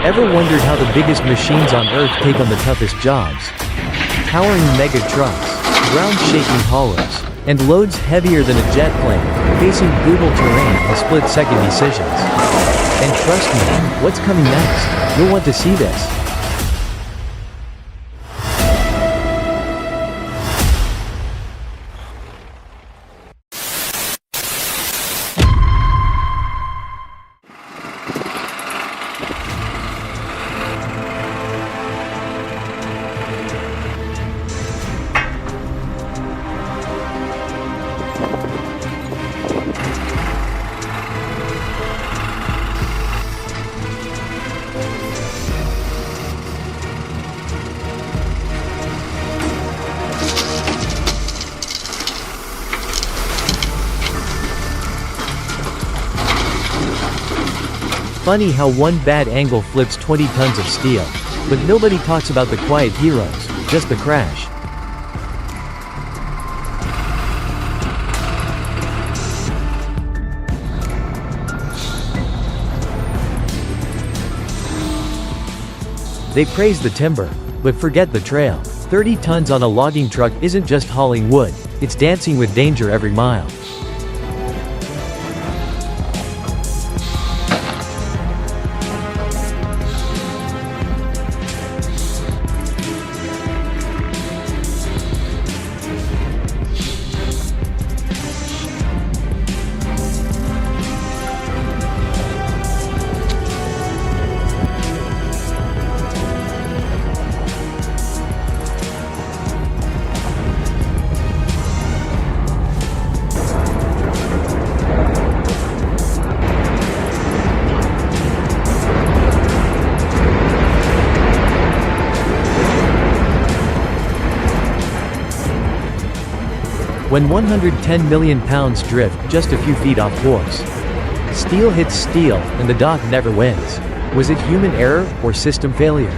Ever wondered how the biggest machines on Earth take on the toughest jobs? Towering mega trucks, ground-shaking haulers, and loads heavier than a jet plane, facing brutal terrain and split-second decisions. And trust me, what's coming next? You'll want to see this. Funny how one bad angle flips 20 tons of steel. But nobody talks about the quiet heroes, just the crash. They praise the timber, but forget the trail. 30 tons on a logging truck isn't just hauling wood, it's dancing with danger every mile. When 110 million pounds drift just a few feet off course. Steel hits steel, and the dock never wins. Was it human error, or system failure?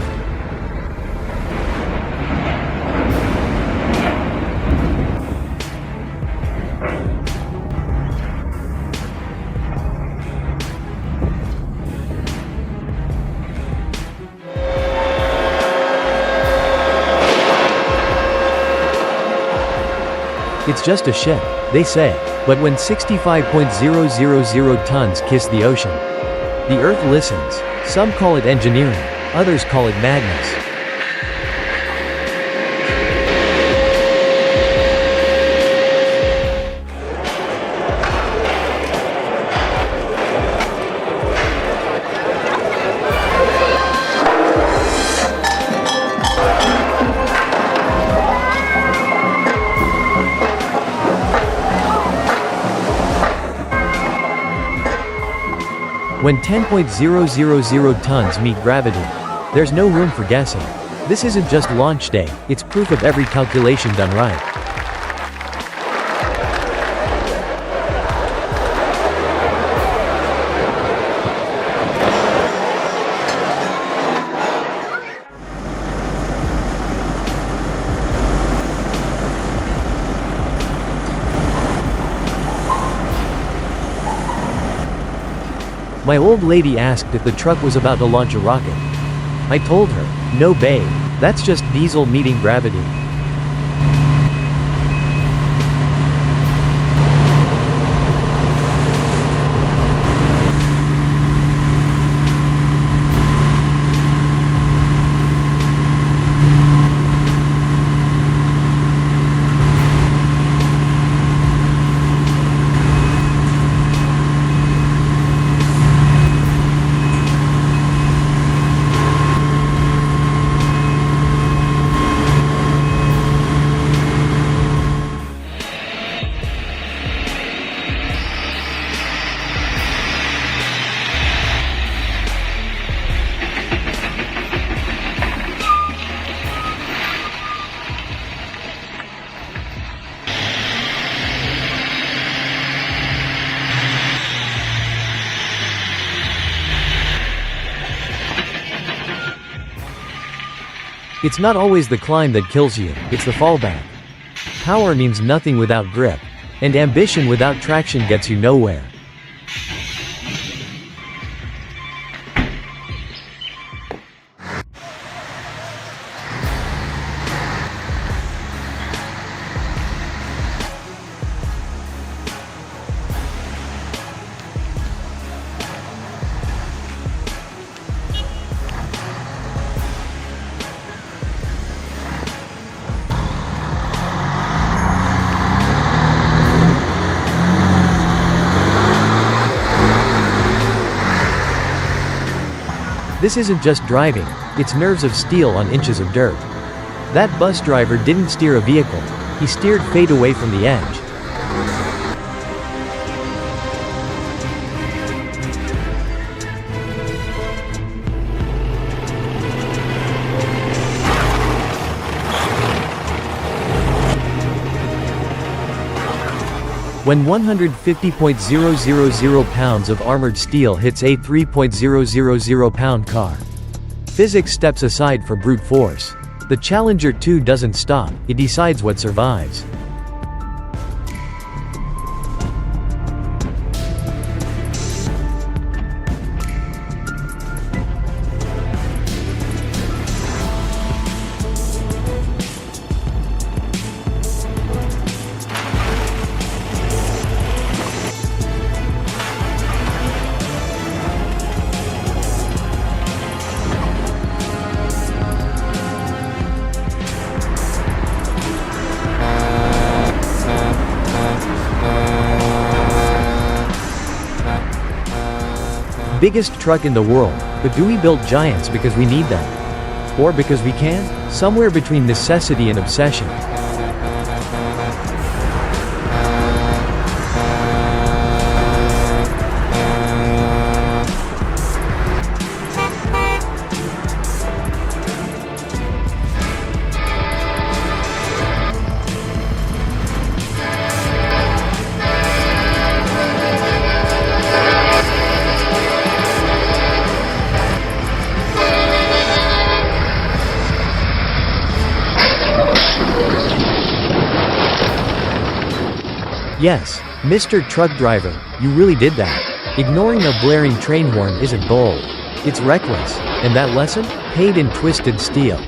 It's just a ship, they say, but when 65.000 tons kiss the ocean, the Earth listens. Some call it engineering, others call it madness. When 10.000 tons meet gravity, there's no room for guessing. This isn't just launch day, it's proof of every calculation done right. My old lady asked if the truck was about to launch a rocket. I told her, no babe, that's just diesel meeting gravity. It's not always the climb that kills you, it's the fallback. Power means nothing without grip, and ambition without traction gets you nowhere. This isn't just driving, it's nerves of steel on inches of dirt. That bus driver didn't steer a vehicle, he steered fate away from the edge. When 150.000 pounds of armored steel hits a 3.000 pound car, physics steps aside for brute force. The Challenger 2 doesn't stop, it decides what survives. Biggest truck in the world, but do we build giants because we need them? Or because we can? Somewhere between necessity and obsession. Yes, Mr. Truck Driver, you really did that. Ignoring a blaring train horn isn't bold. It's reckless. And that lesson? Paid in twisted steel.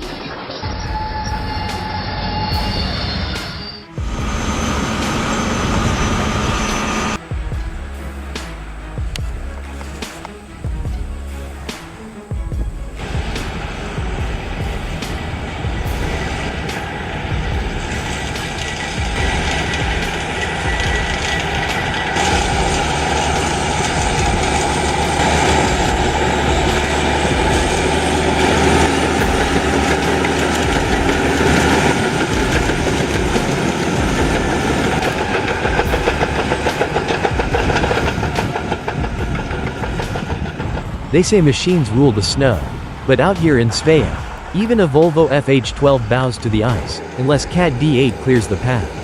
They say machines rule the snow. But out here in Svea, even a Volvo FH12 bows to the ice, unless Cat D8 clears the path.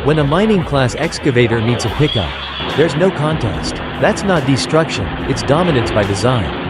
When a mining-class excavator meets a pickup, there's no contest. That's not destruction, it's dominance by design.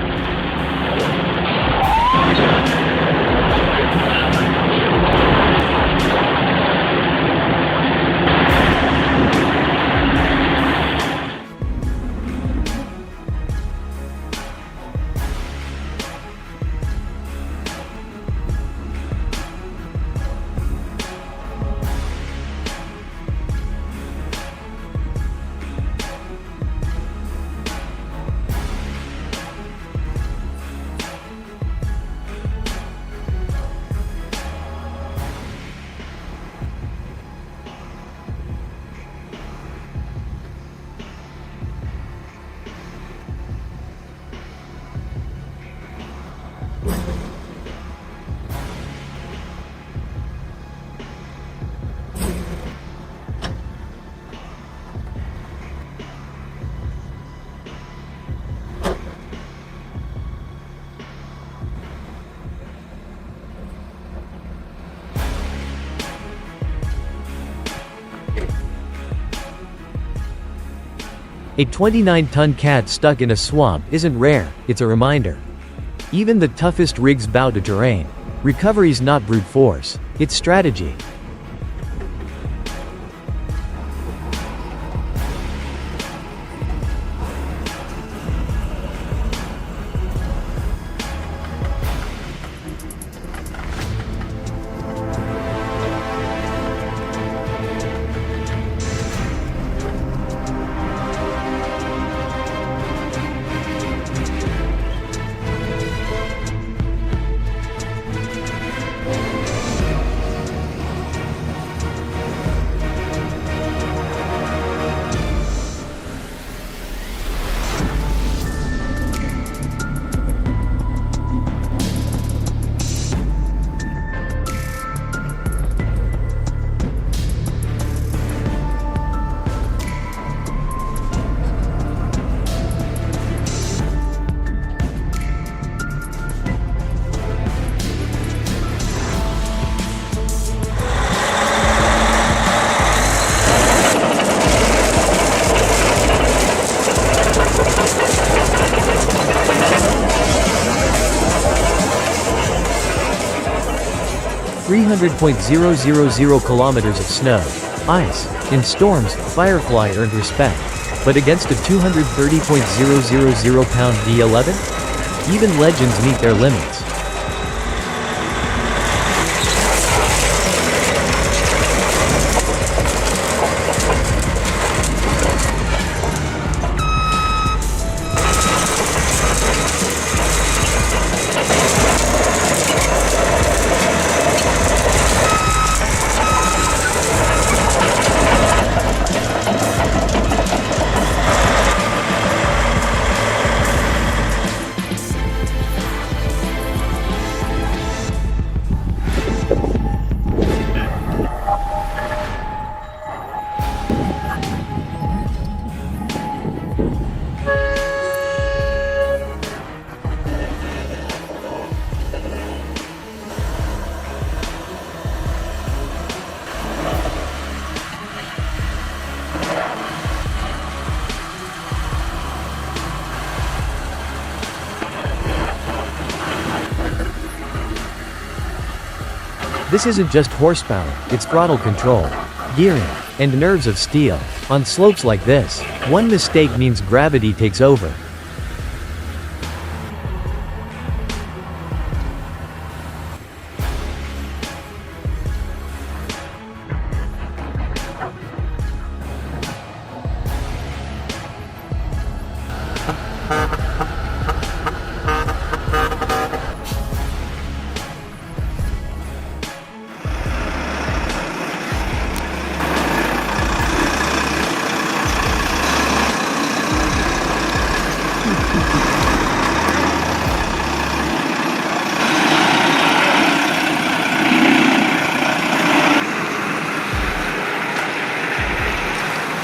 A 29-ton cat stuck in a swamp isn't rare, it's a reminder. Even the toughest rigs bow to terrain. Recovery's not brute force, it's strategy. 300,000 kilometers of snow, ice. In storms, Firefly earned respect. But against a 230,000 pound D11? Even legends meet their limits. This isn't just horsepower, it's throttle control, gearing, and nerves of steel. On slopes like this, one mistake means gravity takes over.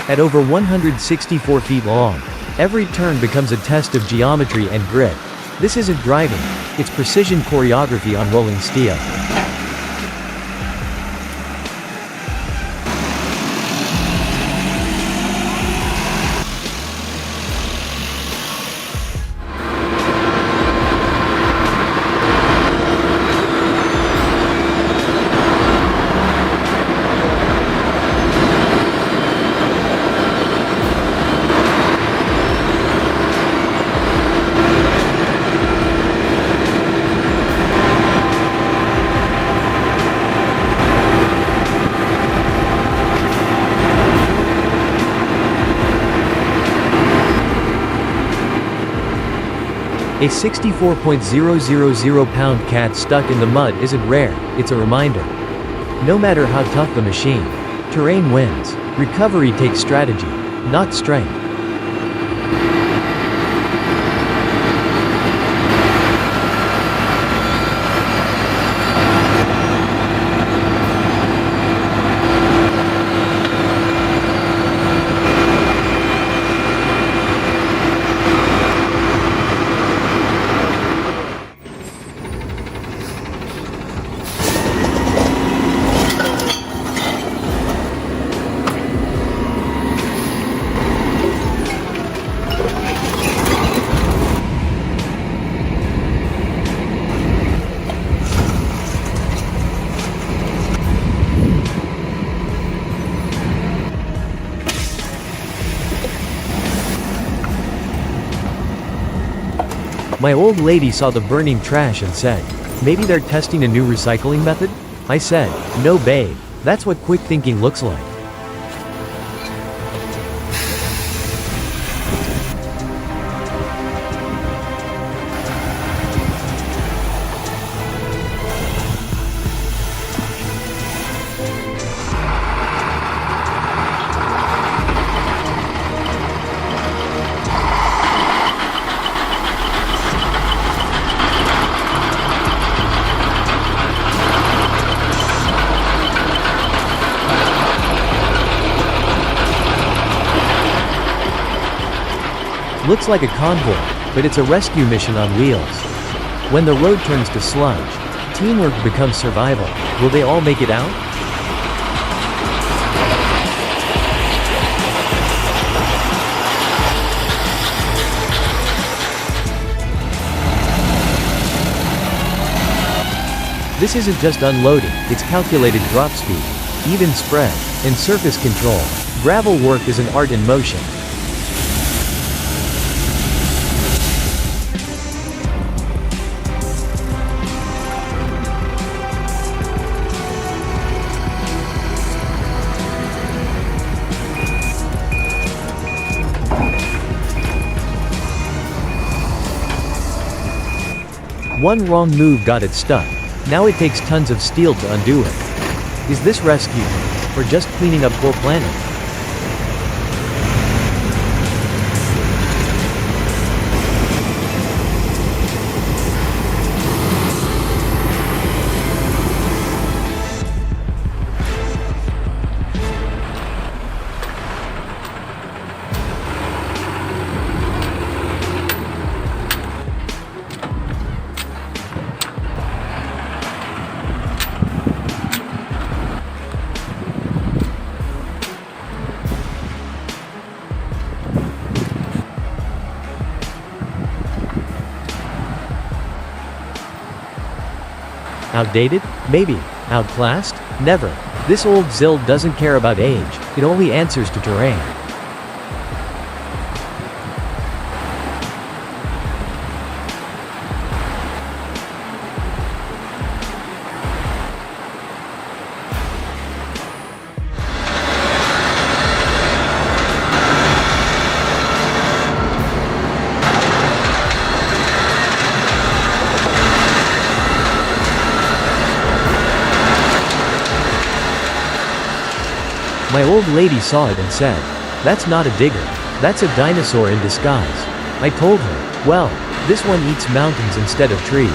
At over 164 feet long, every turn becomes a test of geometry and grit. This isn't driving, it's precision choreography on rolling steel. A 64,000 pound cat stuck in the mud isn't rare, it's a reminder. No matter how tough the machine, terrain wins. Recovery takes strategy, not strength. My old lady saw the burning trash and said, "Maybe they're testing a new recycling method?" I said, "No babe, that's what quick thinking looks like." Looks like a convoy, but it's a rescue mission on wheels. When the road turns to sludge, teamwork becomes survival. Will they all make it out? This isn't just unloading, it's calculated drop speed, even spread, and surface control. Gravel work is an art in motion. One wrong move got it stuck. Now it takes tons of steel to undo it. Is this rescue? Or just cleaning up poor planning? Outdated? Maybe. Outclassed? Never. This old Zild doesn't care about age, it only answers to terrain. My old lady saw it and said, "That's not a digger. That's a dinosaur in disguise." I told her, "Well, this one eats mountains instead of trees."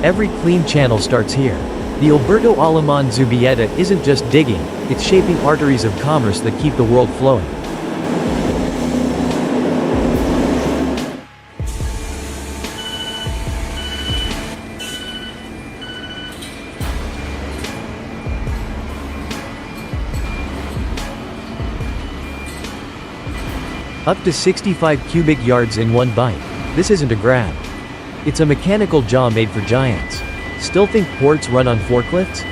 Every clean channel starts here. The Alberto Aleman Zubieta isn't just digging, it's shaping arteries of commerce that keep the world flowing. Up to 65 cubic yards in one bite. This isn't a grab. It's a mechanical jaw made for giants. Still think ports run on forklifts?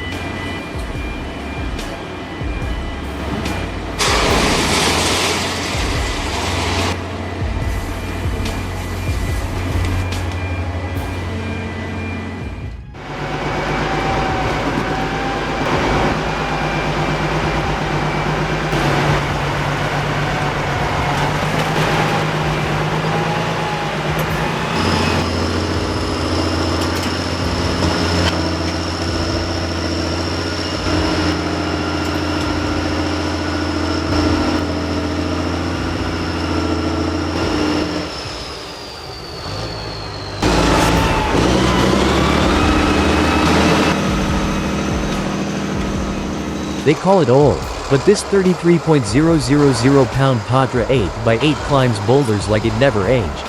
They call it old, but this 33.000 pound Patra 8x8 climbs boulders like it never aged.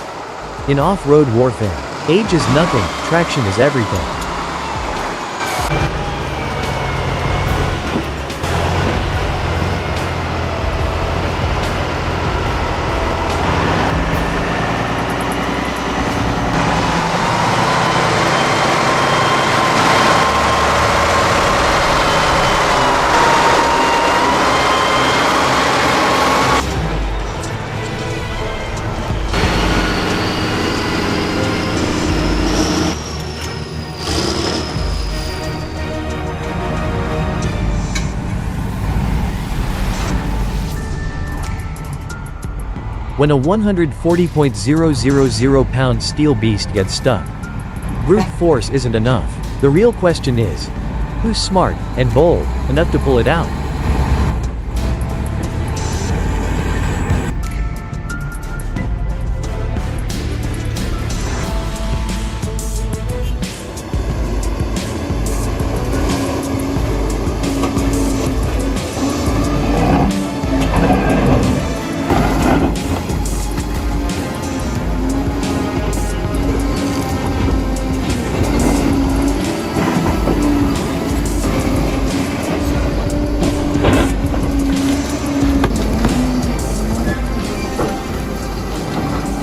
In off-road warfare, age is nothing, traction is everything. When a 140.000 pound steel beast gets stuck, brute force isn't enough. The real question is, who's smart and bold enough to pull it out?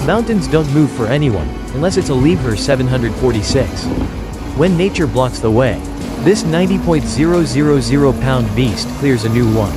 Mountains don't move for anyone, unless it's a Liebherr 746. When nature blocks the way, this 90.000 pound beast clears a new one.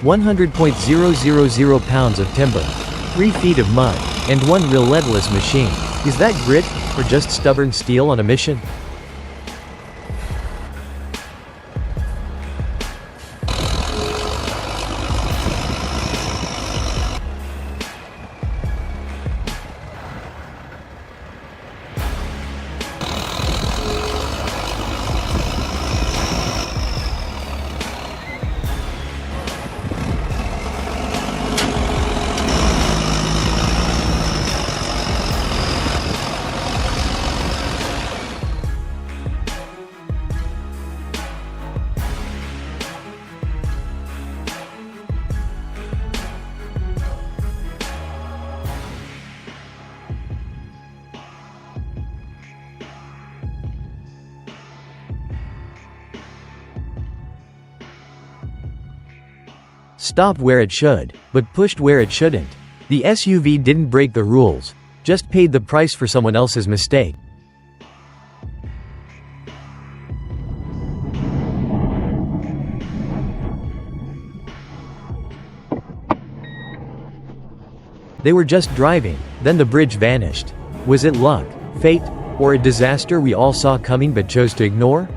$100.000 pounds of timber, 3 feet of mud, and one relentless machine. Is that grit, or just stubborn steel on a mission? Stopped where it should, but pushed where it shouldn't. The SUV didn't break the rules, just paid the price for someone else's mistake. They were just driving, then the bridge vanished. Was it luck, fate, or a disaster we all saw coming but chose to ignore?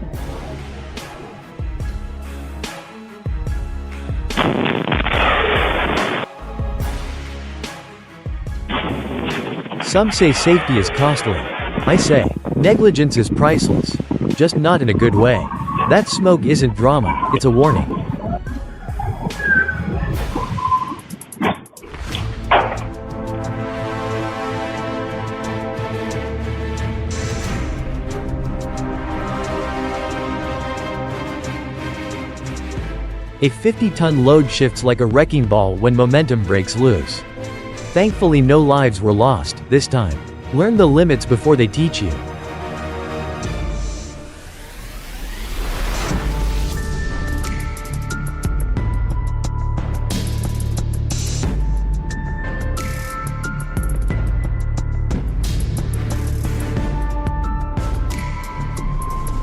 Some say safety is costly. I say, negligence is priceless. Just not in a good way. That smoke isn't drama, it's a warning. A 50-ton load shifts like a wrecking ball when momentum breaks loose. Thankfully no lives were lost, this time. Learn the limits before they teach you.